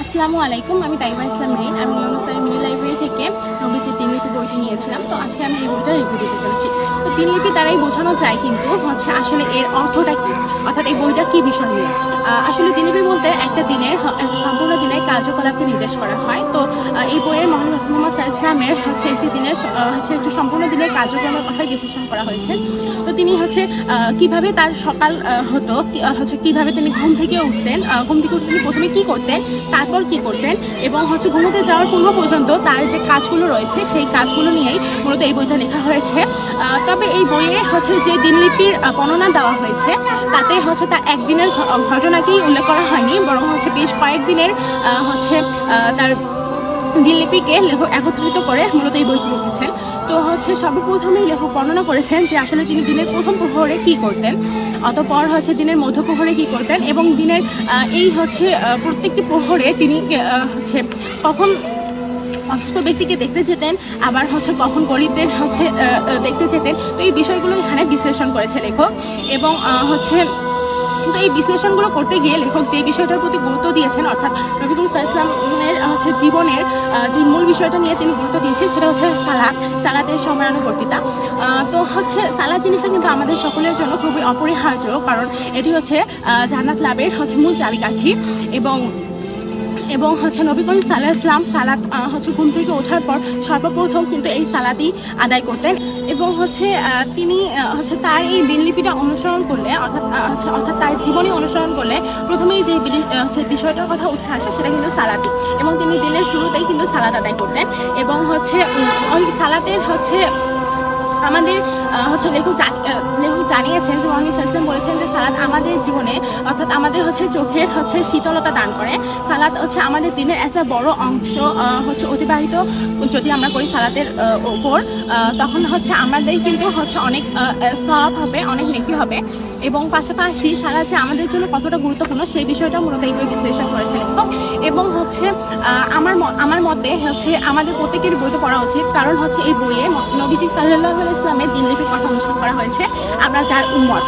আসসালামু আলাইকুম। আমি তাইবা ইসলাম মেইন। আমি ইউনুসারি মিনি লাইব্রেরি থেকে নবীজির দিনলিপি বইটি নিয়েছিলাম। তো আজকে আমি এই বইটা রিভিউ দিতে চলেছি। তো দিনলিপি দ্বারাই বোঝানো যায় কিন্তু আসলে এর অর্থটা কী, অর্থাৎ এই বইটা কী বিষয় নিয়ে। আসলে দিনলিপি বলতে একটা দিনের সম্পূর্ণ দিনের কার্যকলাপকে নির্দেশ করা হয়। তো এই বইয়ের মোহাম্মদ ইসলামের একটি দিনের একটি সম্পূর্ণ দিনের কার্যক্রমের কথা বিশ্লেষণ করা হয়েছে। তো তিনি কিভাবে তার সকাল হতো, কিভাবে তিনি ঘুম থেকে উঠতেন, তিনি প্রথমে কী করতেন, তারপর কি করতেন, এবং ঘুমোতে যাওয়ার পূর্ব পর্যন্ত তার যে কাজগুলো রয়েছে সেই কাজগুলো নিয়েই মূলত এই বইটা লেখা হয়েছে। তবে এই বইয়ে যে দিনলিপির বর্ণনা দেওয়া হয়েছে তাতে তার একদিনের ঘটনাকেই উল্লেখ করা হয়নি, বরং বেশ কয়েকদিনের তার দিনলিপিকে লেখক একত্রিত করে মূলত এই বইটি লিখেছেন। তো সর্বপ্রথমেই লেখক বর্ণনা করেছেন যে আসলে তিনি দিনের প্রথম প্রহরে কী করতেন, অতঃপর দিনের মধ্য প্রহরে কী করতেন, এবং দিনের এই প্রত্যেকটি প্রহরে তিনি কখন অসুস্থ ব্যক্তিকে দেখতে যেতেন, আবার কখন গরিবদের দেখতে যেতেন। তো এই বিষয়গুলো এখানে বিশ্লেষণ করেছে লেখক। এবং কিন্তু এই বিশ্লেষণগুলো করতে গিয়ে লেখক যে বিষয়টার প্রতি গুরুত্ব দিয়েছেন, অর্থাৎ নবী করিম সাল্লাল্লাহু আলাইহি ওয়াসাল্লামের জীবনের যে মূল বিষয়টা নিয়ে তিনি গুরুত্ব দিয়েছেন সেটা সালাতের সময়ানুবর্তিতা। তো সালাত জিনিসটা কিন্তু আমাদের সকলের জন্য খুবই অপরিহার্য, কারণ এটি জান্নাত লাভের মূল চাবিকাঠি। এবং নবী করিম সাল্লাল্লাহু আলাইহি ওয়াসাল্লাম সালাত ঘুম থেকে ওঠার পর সর্বপ্রথম কিন্তু এই সালাতই আদায় করতেন। এবং তিনি তার এই দিনলিপিটা অনুসরণ করলে, অর্থাৎ তার জীবনী অনুসরণ করলে প্রথমেই যে বিষয়টার কথা উঠে আসে সেটা কিন্তু সালাতই। এবং তিনি দিনের শুরুতেই কিন্তু সালাত আদায় করতেন। এবং ওই সালাতের আমাদের লেখক জানিয়েছেন যে মোহাম্মদ সাল্লাল্লাহু বলেছেন যে সালাত আমাদের জীবনে, অর্থাৎ আমাদের চোখের শীতলতা দান করে। সালাত আমাদের দিনের একটা বড় অংশ অতিবাহিত যদি আমরা করি সালাতের ওপর, তখন আমাদের কিন্তু অনেক সওয়াব হবে, অনেক নেকি হবে। এবং পাশাপাশি সালাত যে আমাদের জন্য কতটা গুরুত্বপূর্ণ সেই বিষয়টা মূলত এই বই বিশ্লেষণ করেছে লেখক। এবং আমার মতে আমাদের প্রত্যেকের বইটা পড়া উচিত, কারণ এই বইয়ে নবীজি সাল্লাল্লাহু আলাইহি ওয়াসাল্লামের দিনলিপির কথা অনুসরণ করা হয়েছে। আমরা যার উম্মত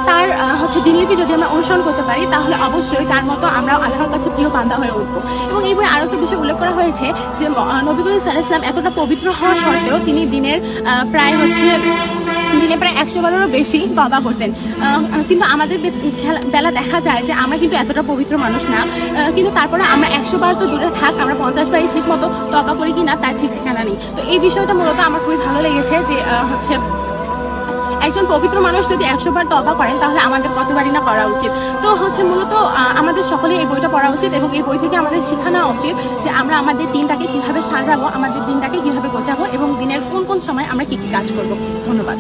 তার দিনলিপি যদি আমরা অনুসরণ করতে পারি তাহলে অবশ্যই তার মতো আমরা আল্লাহর কাছে প্রিয় বান্দা হয়ে উঠবো। এবং এই বইয়ে আরও একটা বিষয় উল্লেখ করা হয়েছে যে নবী করিম সাল্লাল্লাহু আলাইহি ওয়াসাল্লাম এতটা পবিত্র হওয়া সত্ত্বেও তিনি দিনের প্রায় 100বারেরও বেশি তওবা করতেন। কিন্তু আমাদের বেলা দেখা যায় যে আমরা কিন্তু এতটা পবিত্র মানুষ না, কিন্তু তারপরে আমরা 100বার তো দূরে থাক, আমরা 50বারই ঠিক মতো তওবা করি কি না তার ঠিক ঠিকানা নেই। তো এই বিষয়টা মূলত আমার খুবই ভালো লেগেছে যে একজন পবিত্র মানুষ যদি 100বার তওবা করেন তাহলে আমাদের কতবারই না করা উচিত। তো মূলত আমাদের সকলে এই বইটা পড়া উচিত, এবং এই বই থেকে আমাদের শিক্ষা নেওয়া উচিত যে আমরা আমাদের দিনটাকে কীভাবে সাজাবো, আমাদের দিনটাকে কীভাবে গোছাবো, এবং দিনের কোন কোন সময় আমরা কী কী কাজ করব। ধন্যবাদ।